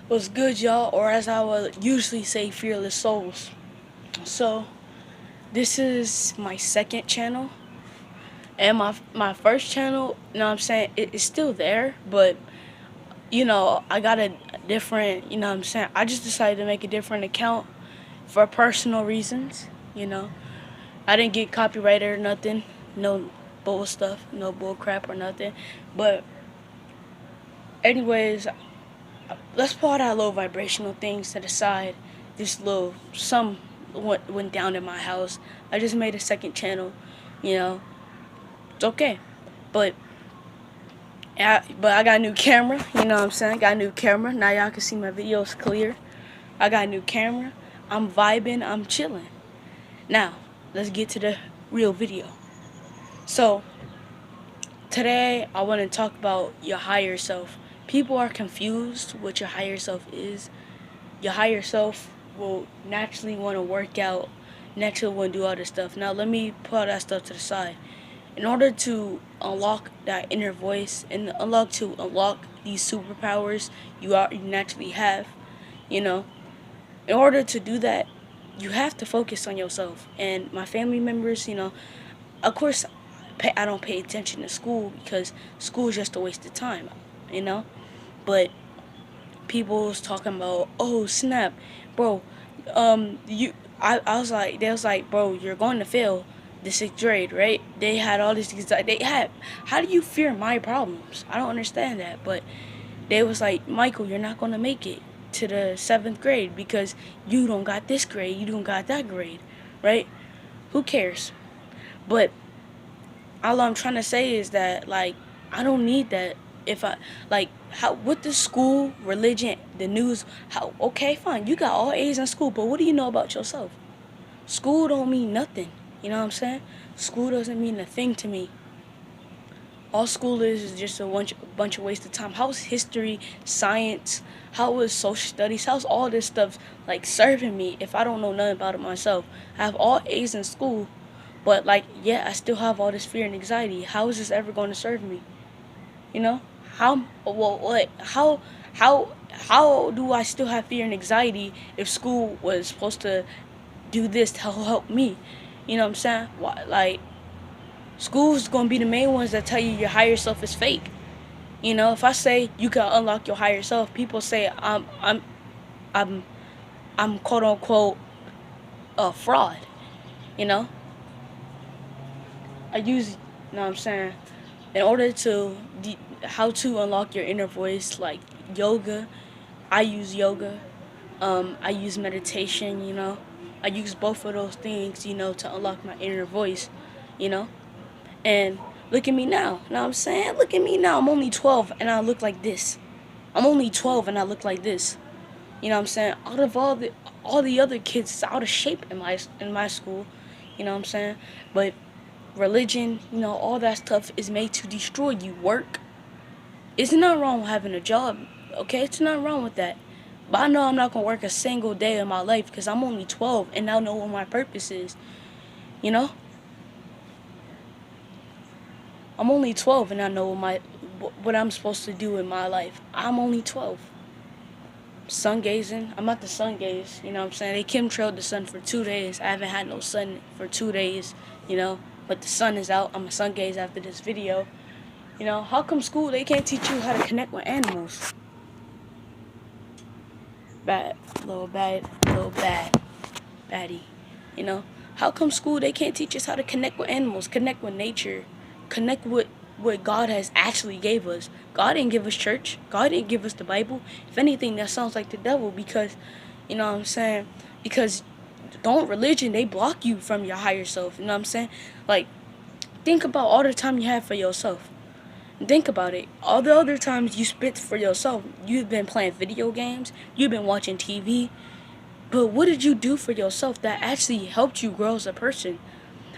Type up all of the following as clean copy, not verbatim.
What's good, y'all? Or as I would usually say, fearless souls. So, this is my second channel. And my first channel, you know what I'm saying, it's still there. But, I got a different, you know what I'm saying, I just decided to make a different account for personal reasons, you know. I didn't get copyrighted or nothing. No bull stuff, no bull crap or nothing. But, anyways, let's pull all that little vibrational things to the side. This little some went down in my house. I just made a second channel, you know. It's okay, but I got a new camera. You know what I'm saying? I got a new camera. Now y'all can see my videos clear. I got a new camera. I'm vibing. I'm chilling. Now let's get to the real video. So today I want to talk about your higher self. People are confused what your higher self is. Your higher self will naturally want to work out, naturally want to do all this stuff. Now let me put all that stuff to the side. In order to unlock that inner voice and unlock these superpowers you naturally have, you know, in order to do that, you have to focus on yourself. And my family members, of course, I don't pay attention to school because school is just a waste of time, you know. But people was talking about, oh snap, bro, I was like, they was like, bro, you're going to fail the sixth grade, right? They had all this, how do you fear my problems? I don't understand that. But they was like, Michael, you're not going to make it to the seventh grade because you don't got this grade, you don't got that grade, right? Who cares? But all I'm trying to say is that, like, I don't need that. If I, like, how, with the school, religion, the news, how, okay, fine, you got all A's in school, but what do you know about yourself? School don't mean nothing, you know what I'm saying? School doesn't mean a thing to me. All school is just a bunch of waste of time. How's history, science, how is social studies, how's all this stuff, like, serving me if I don't know nothing about it myself? I have all A's in school, but, like, yeah, I still have all this fear and anxiety. How is this ever going to serve me? You know? How do I still have fear and anxiety if school was supposed to do this to help me? You know what I'm saying? Why, like, school's gonna be the main ones that tell you your higher self is fake. You know, if I say you can unlock your higher self, people say I'm quote unquote a fraud. You know? You know what I'm saying? In order to how to unlock your inner voice, like yoga, I use yoga. I use meditation. I use both of those things. To unlock my inner voice. You know, and look at me now. Know what I'm saying? Look at me now. I'm only 12 and I look like this. I'm only 12 and I look like this. You know what I'm saying? Out of all the other kids is out of shape in my school. You know what I'm saying? But religion, all that stuff is made to destroy you. Work. It's not wrong with having a job, okay? It's not wrong with that. But I know I'm not going to work a single day of my life because I'm only 12 and I know what my purpose is, you know? I'm only 12 and I know what I'm supposed to do in my life. I'm only 12. Sun gazing. I'm at the sun gaze, you know what I'm saying? They chemtrailed the sun for 2 days. I haven't had no sun for 2 days, but the sun is out. I'm a sun gaze after this video. How come school, they can't teach you how to connect with animals? Bad, little baddie. How come school, they can't teach us how to connect with animals, connect with nature, connect with what God has actually gave us? God didn't give us church. God didn't give us the Bible. If anything, that sounds like the devil because, you know what I'm saying? Because religion, they block you from your higher self. You know what I'm saying? Like, think about all the time you have for yourself. Think about it. All the other times you spent for yourself, you've been playing video games, you've been watching TV. But what did you do for yourself that actually helped you grow as a person?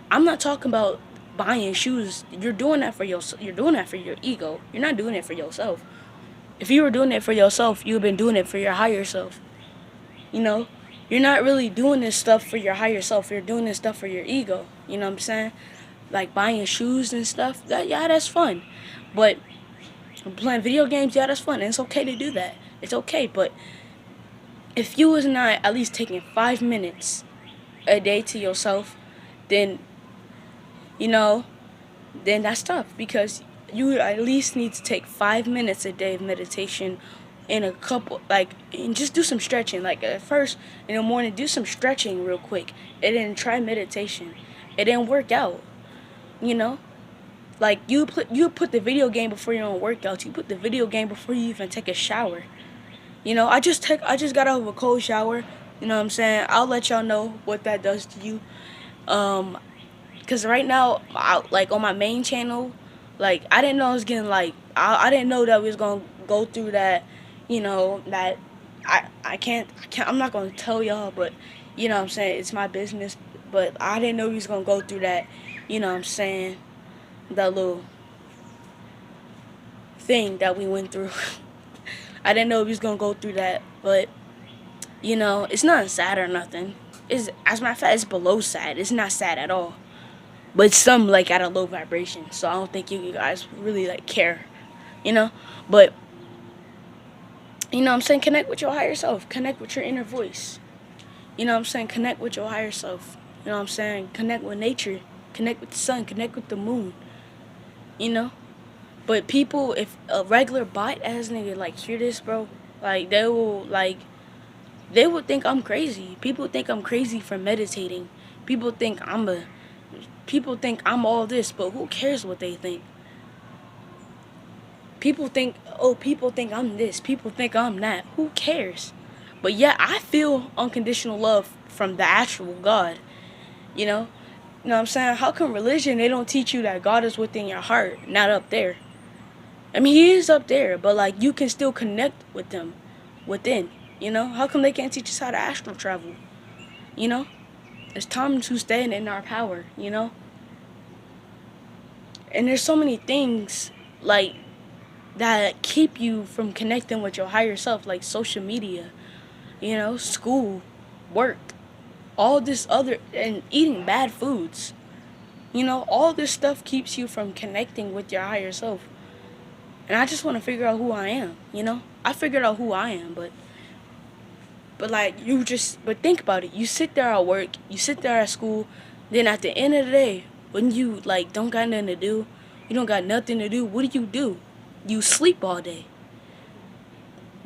I'm not talking about buying shoes. You're doing that for yourself. You're doing that for your ego. You're not doing it for yourself. If you were doing it for yourself, you've been doing it for your higher self. You're not really doing this stuff for your higher self. You're doing this stuff for your ego. You know what I'm saying? Like buying shoes and stuff. That's fun. But Playing video games, yeah, that's fun, and it's okay to do that. It's okay, but if you was not at least taking 5 minutes a day to yourself, then you know, then that's tough because you at least need to take 5 minutes a day of meditation in a couple and just do some stretching. Like at first in the morning, do some stretching real quick, and then try meditation, and then work out. You know, like you put the video game before your own workouts. You put the video game before you even take a shower. You know, I just got out of a cold shower. You know what I'm saying? I'll let y'all know what that does to you. Cause right now, like on my main channel, like I didn't know I was getting I didn't know that we was gonna go through that. You know that I can't I'm not gonna tell y'all, but you know what I'm saying, it's my business. But I didn't know we was gonna go through that. You know what I'm saying, that little thing that we went through. I didn't know we was gonna go through that, but you know, it's not sad or nothing. It's, as a matter of fact, it's below sad. It's not sad at all. But it's some like at a low vibration, so I don't think you guys really like care, you know. But you know what I'm saying, connect with your higher self, connect with your inner voice. You know what I'm saying, connect with your higher self. You know what I'm saying, connect with nature, connect with the sun, connect with the moon. You know. But people, if a regular bot ass nigga like hear this, bro, like they would think I'm crazy. People think I'm crazy for meditating. People think I'm all this, but who cares what they think? People think I'm this. People think I'm that. Who cares? But yeah, I feel unconditional love from the actual God. You know? You know what I'm saying? How come religion, they don't teach you that God is within your heart, not up there? I mean, he is up there, but like you can still connect with them within. You know? How come they can't teach us how to astral travel? You know? It's time to stand in our power, you know? And there's so many things like that keep you from connecting with your higher self, like social media, you know, school, work, all this other, and eating bad foods. You know, all this stuff keeps you from connecting with your higher self. And I just want to figure out who I am, you know? I figured out who I am, but like but think about it. You sit there at work, you sit there at school, then at the end of the day, when you like don't got nothing to do, you don't got nothing to do, what do? You sleep all day.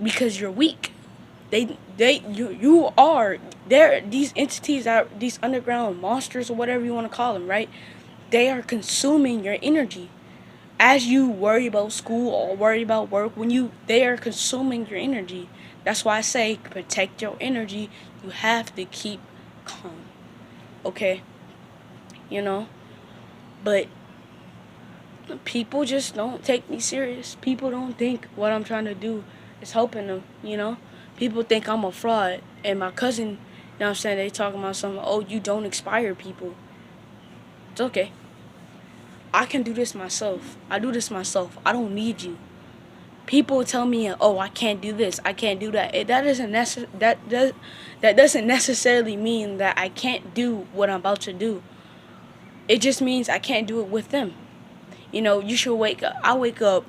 Because you're weak. You are there. These entities are these underground monsters or whatever you want to call them, right? They are consuming your energy. As you worry about school or worry about work, they are consuming your energy. That's why I say protect your energy. You have to keep calm. Okay? You know? But people just don't take me serious. People don't think what I'm trying to do is helping them, you know? People think I'm a fraud. And my cousin, you know what I'm saying, they talking about something, oh, you don't inspire people. It's okay. I can do this myself. I do this myself. I don't need you. People tell me, oh, I can't do this, I can't do that. That doesn't necessarily mean that I can't do what I'm about to do. It just means I can't do it with them. You know, you should wake up.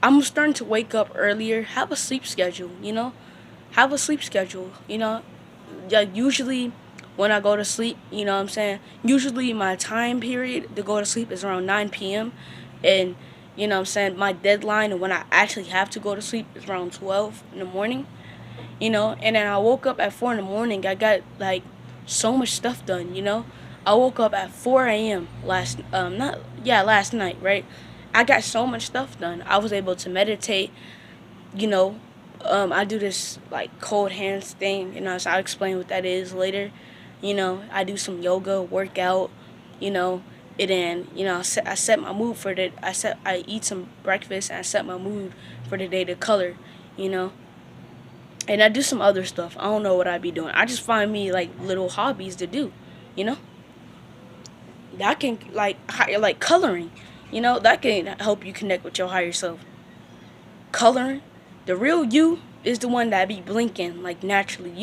I'm starting to wake up earlier. Have a sleep schedule, you know? Have a sleep schedule, you know? Usually when I go to sleep, you know what I'm saying? Usually my time period to go to sleep is around 9 p.m. And, you know what I'm saying, my deadline and when I actually have to go to sleep is around 12 in the morning. You know, and then I woke up at 4 in the morning. I got, like, so much stuff done, you know? I woke up at 4 a.m. last night, right? I got so much stuff done. I was able to meditate, you know. I do this, like, cold hands thing, you know, so I'll explain what that is later. You know, I do some yoga, workout, you know, and then, you know, I set my mood for the, I eat some breakfast, and I set my mood for the day to color, you know. And I do some other stuff. I don't know what I be doing. I just find me, like, little hobbies to do, you know. That can, like coloring, you know, that can help you connect with your higher self. Coloring. The real you is the one that be blinking, like, naturally.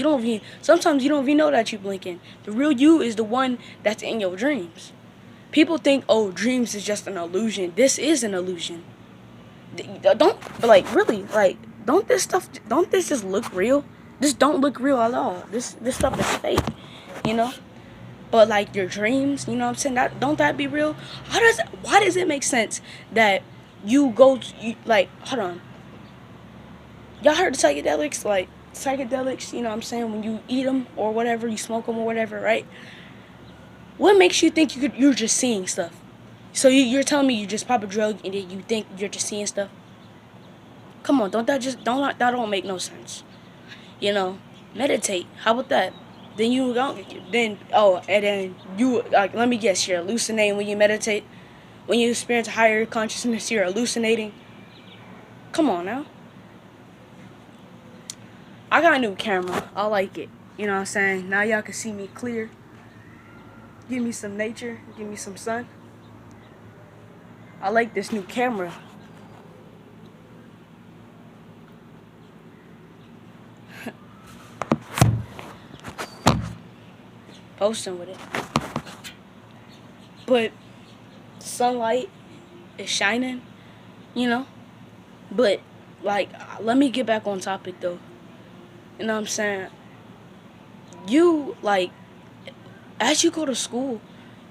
Sometimes you don't even know that you blinking. The real you is the one that's in your dreams. People think, oh, dreams is just an illusion. This is an illusion. don't, like, really, like, don't this just look real? This don't look real at all. This stuff is fake, you know? But like your dreams, you know what I'm saying? Don't that be real? Why does it make sense that you go to, like, hold on. Y'all heard of psychedelics? Like, psychedelics, you know what I'm saying? When you eat them or whatever, you smoke them or whatever, right? What makes you think you're just seeing stuff? So you're telling me you just pop a drug and then you think you're just seeing stuff? Come on, that don't make no sense. You know, meditate. How about that? Then you don't. And then you, like, let me guess, you're hallucinating when you meditate. When you experience higher consciousness, you're hallucinating. Come on now. I got a new camera. I like it. You know what I'm saying? Now y'all can see me clear. Give me some nature. Give me some sun. I like this new camera. Posting with it. But sunlight is shining, you know? But, like, let me get back on topic, though. You know what I'm saying? You, like, as you go to school,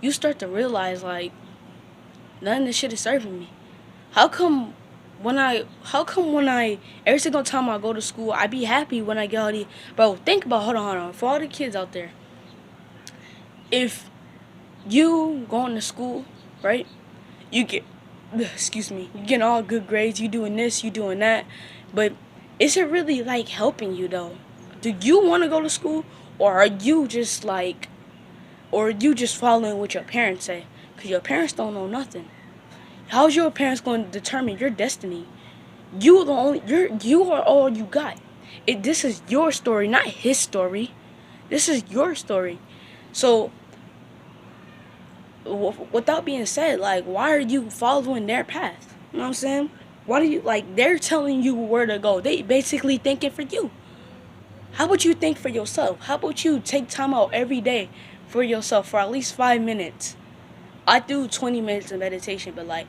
you start to realize, like, none of this shit is serving me. How come when I, every single time I go to school, I be happy when I get all the, bro, think about, hold on, for all the kids out there, if you going to school, right, you get, you getting all good grades, you doing this, you doing that, but is it really, like, helping you, though? Do you want to go to school, or are you just, like, or are you just following what your parents say? Because your parents don't know nothing. How's your parents going to determine your destiny? You are all you got. This is your story, not his story. This is your story. So, with that being said, like, why are you following their path? You know what I'm saying? Why do you, like, they're telling you where to go. They basically thinking for you. How about you think for yourself? How about you take time out every day for yourself for at least 5 minutes? I do 20 minutes of meditation, but, like,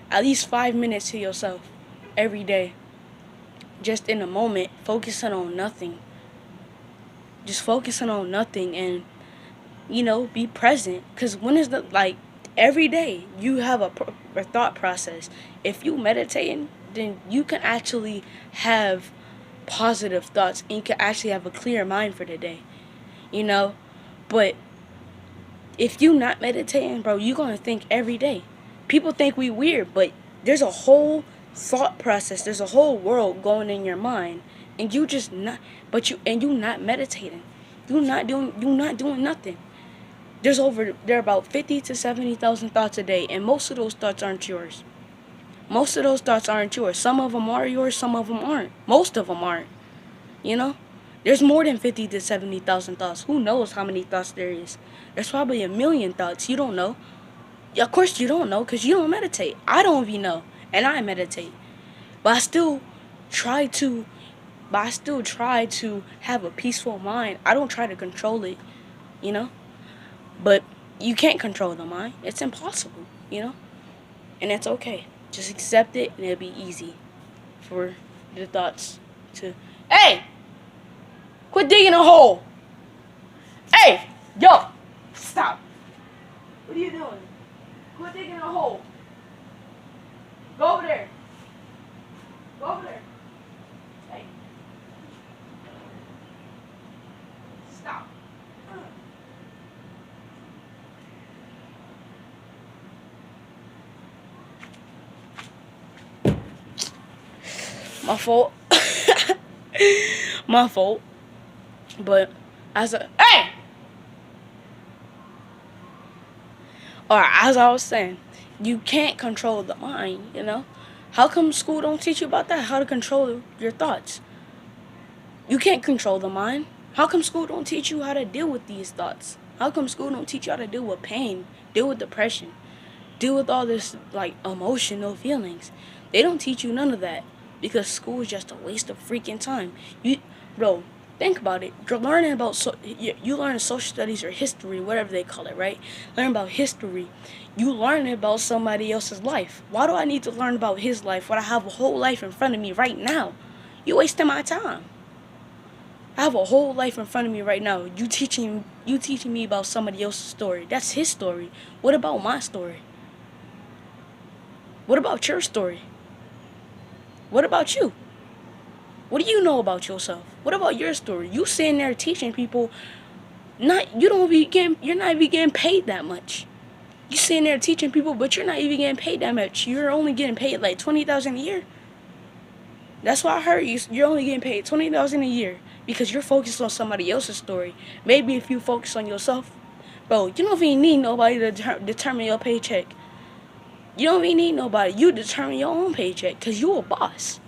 at least 5 minutes to yourself every day. Just in a moment, focusing on nothing. Just focusing on nothing and, you know, be present. Because when is the, like, every day you have a thought process. If you meditating, then you can actually have positive thoughts and you can actually have a clear mind for the day. You know? But if you not meditating, bro, you're going to think every day. People think we weird, but there's a whole thought process. There's a whole world going in your mind, and you just not. You not meditating. You not doing nothing. There are about 50 to 70,000 thoughts a day, and most of those thoughts aren't yours. Most of those thoughts aren't yours. Some of them are yours. Some of them aren't. Most of them aren't. You know. There's more than 50 to 70,000 thoughts. Who knows how many thoughts there is? There's probably a million thoughts. You don't know. Of course you don't know because you don't meditate. I don't even know. And I meditate. But I still try to have a peaceful mind. I don't try to control it, you know? But you can't control the mind. It's impossible, you know? And that's okay. Just accept it and it'll be easy for the thoughts to... Hey! Quit digging a hole! Hey! Yo! Stop! What are you doing? Quit digging a hole. Go over there. Go over there. Hey. Stop. My fault. My fault. But hey! Or as I was saying, you can't control the mind, you know? How come school don't teach you about that? How to control your thoughts? You can't control the mind. How come school don't teach you how to deal with these thoughts? How come school don't teach you how to deal with pain, deal with depression, deal with all this, like, emotional feelings? They don't teach you none of that because school is just a waste of freaking time. Bro, Think about it. You're learning about you learn social studies or history, whatever they call it, right? Learn about history. You learn about somebody else's life. Why do I need to learn about his life when I have a whole life in front of me right now? You wasting my time. I have a whole life in front of me right now. You teaching me about somebody else's story. That's his story. What about my story? What about your story? What about you? What do you know about yourself? What about your story? You sitting there teaching people, you're not even getting paid that much. You sitting there teaching people, but you're not even getting paid that much. You're only getting paid like $20,000 a year. That's why I heard you're only getting paid $20,000 a year because you're focused on somebody else's story. Maybe if you focus on yourself, bro, you don't even need nobody to determine your paycheck. You don't even need nobody. You determine your own paycheck because you a boss.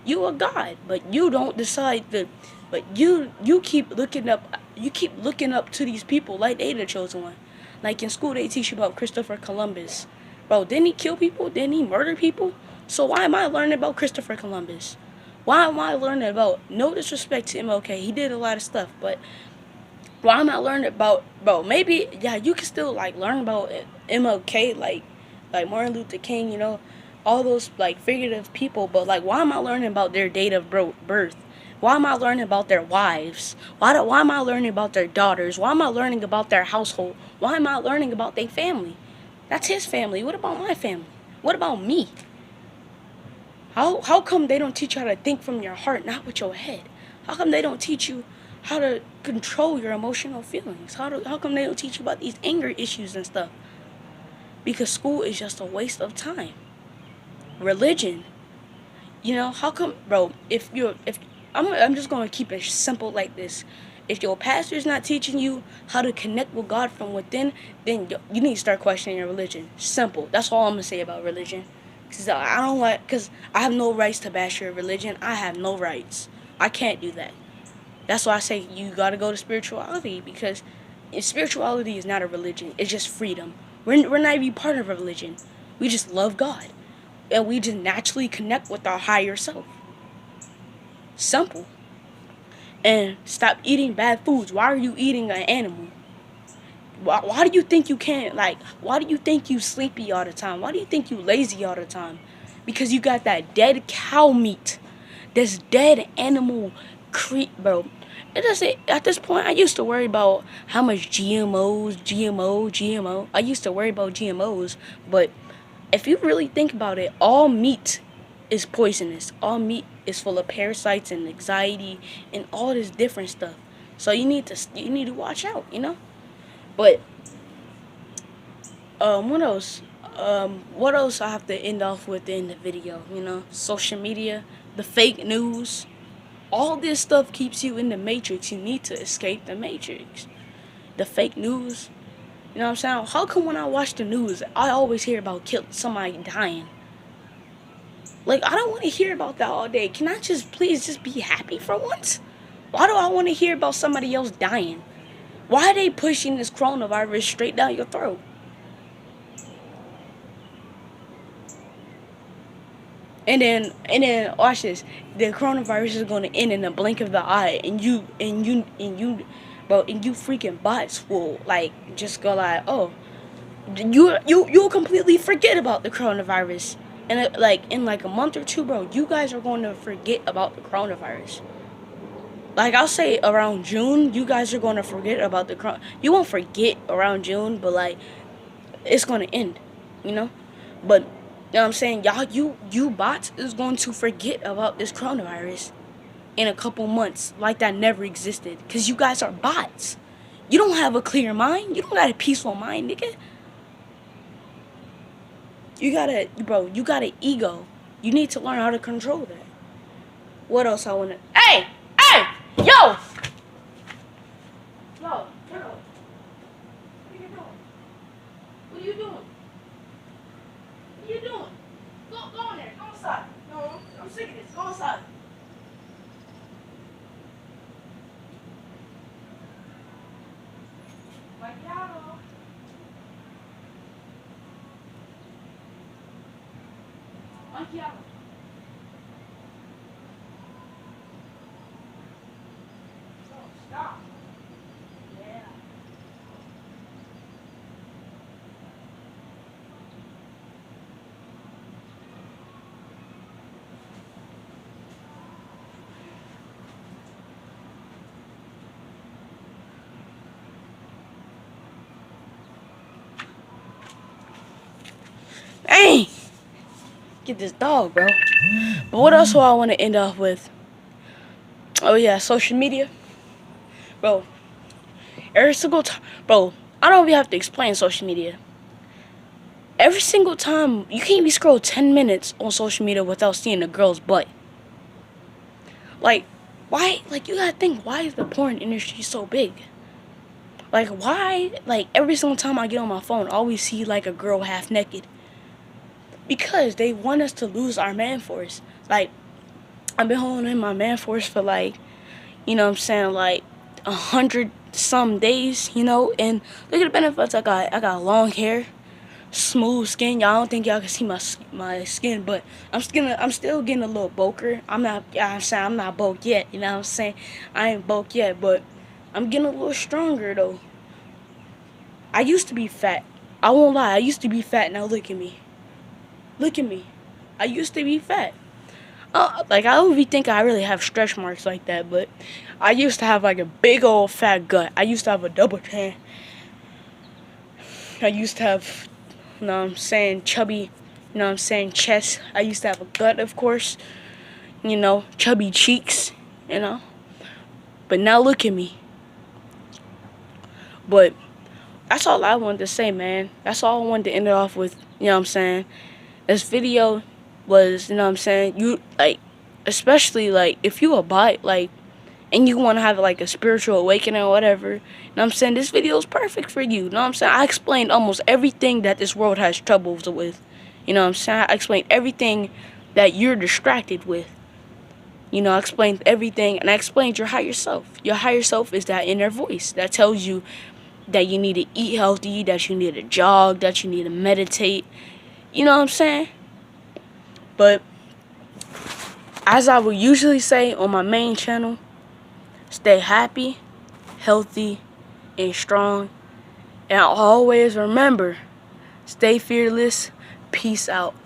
You a god, but you don't decide to. But you keep looking up. You keep looking up to these people like they the chosen one. Like in school, they teach you about Christopher Columbus. Bro, didn't he kill people? Didn't he murder people? So why am I learning about Christopher Columbus? Why am I learning about, no disrespect to MLK, he did a lot of stuff, but why am I learning about, bro, maybe, yeah, you can still, like, learn about MLK, like Martin Luther King, you know, all those, like, figurative people, but, like, why am I learning about their date of birth? Why am I learning about their wives? Why am I learning about their daughters? Why am I learning about their household? Why am I learning about their family? That's his family. What about my family? What about me? How come they don't teach you how to think from your heart, not with your head? How come they don't teach you how to control your emotional feelings? How come they don't teach you about these anger issues and stuff? Because school is just a waste of time. Religion, you know, how come, bro, if I'm just going to keep it simple like this. If your pastor's not teaching you how to connect with God from within, then you need to start questioning your religion. Simple. That's all I'm going to say about religion. Because I have no rights to bash your religion. I have no rights. I can't do that. That's why I say you got to go to spirituality, because spirituality is not a religion. It's just freedom. We're not even part of a religion. We just love God. And we just naturally connect with our higher self. Simple. And stop eating bad foods. Why are you eating an animal? Why do you think you can't, like, why do you think you sleepy all the time? Why do you think you lazy all the time? Because you got that dead cow meat. This dead animal bro. It doesn't, at this point, I used to worry about how much GMO. I used to worry about GMOs, but if you really think about it, all meat is poisonous. All meat is full of parasites and anxiety and all this different stuff. So you need to watch out, you know? But what else? What else I have to end off with in the video? You know, social media, the fake news, all this stuff keeps you in the matrix. You need to escape the matrix. The fake news, you know what I'm saying? How come when I watch the news, I always hear about somebody dying? Like, I don't want to hear about that all day. Can I please just be happy for once? Why do I want to hear about somebody else dying? Why are they pushing this coronavirus straight down your throat? And then watch this. The coronavirus is going to end in the blink of the eye, and you freaking bots will like just go like, oh, you'll completely forget about the coronavirus, and in like a month or two, bro, you guys are going to forget about the coronavirus. Like, I'll say around June, you guys are going to forget about the corona. You won't forget around June, but like, it's going to end, you know? But, you know what I'm saying? Y'all, you bots is going to forget about this coronavirus in a couple months like that never existed. Because you guys are bots. You don't have a clear mind. You don't got a peaceful mind, nigga. You got an ego. You need to learn how to control that. What else I want to... Hey! Yo! Yo, girl. What are you doing? What are you doing? What are you doing? Go in there. Go inside. No, I'm sick of this. Go inside. Macchiato. Macchiato. Dang! Get this dog, bro. But what else do I want to end off with? Oh yeah, social media. Bro, every single time, bro, I don't even have to explain social media. Every single time, you can't even scroll 10 minutes on social media without seeing a girl's butt. Like, why, like, you gotta think, why is the porn industry so big? Like, why, like, every single time I get on my phone, I always see, like, a girl half naked. Because they want us to lose our man force. Like, I've been holding in my man force for, like, you know what I'm saying, like, 100 some days, you know, and look at the benefits I got. I got long hair, smooth skin. Y'all don't think y'all can see my skin, but I'm still getting a little bulker. I'm not, I'm saying I'm not bulk yet, you know what I'm saying? I ain't bulk yet, but I'm getting a little stronger though. I used to be fat. I won't lie, I used to be fat. Now look at me. Look at me. I used to be fat. Like, I don't even think I really have stretch marks like that, but I used to have like a big old fat gut. I used to have a double chin. I used to have, you know what I'm saying, chubby, you know what I'm saying, chest. I used to have a gut, of course, you know, chubby cheeks, you know. But now look at me. But that's all I wanted to say, man. That's all I wanted to end it off with, you know what I'm saying. This video was, you know what I'm saying, you, like, especially, like, if you a bot, like, and you want to have, like, a spiritual awakening or whatever, you know what I'm saying, this video is perfect for you, you know what I'm saying. I explained almost everything that this world has troubles with, you know what I'm saying. I explained everything that you're distracted with, you know. I explained everything, and I explained your higher self. Your higher self is that inner voice that tells you that you need to eat healthy, that you need to jog, that you need to meditate, you know what I'm saying. But as I would usually say on my main channel, stay happy, healthy, and strong. And always remember, stay fearless. Peace out.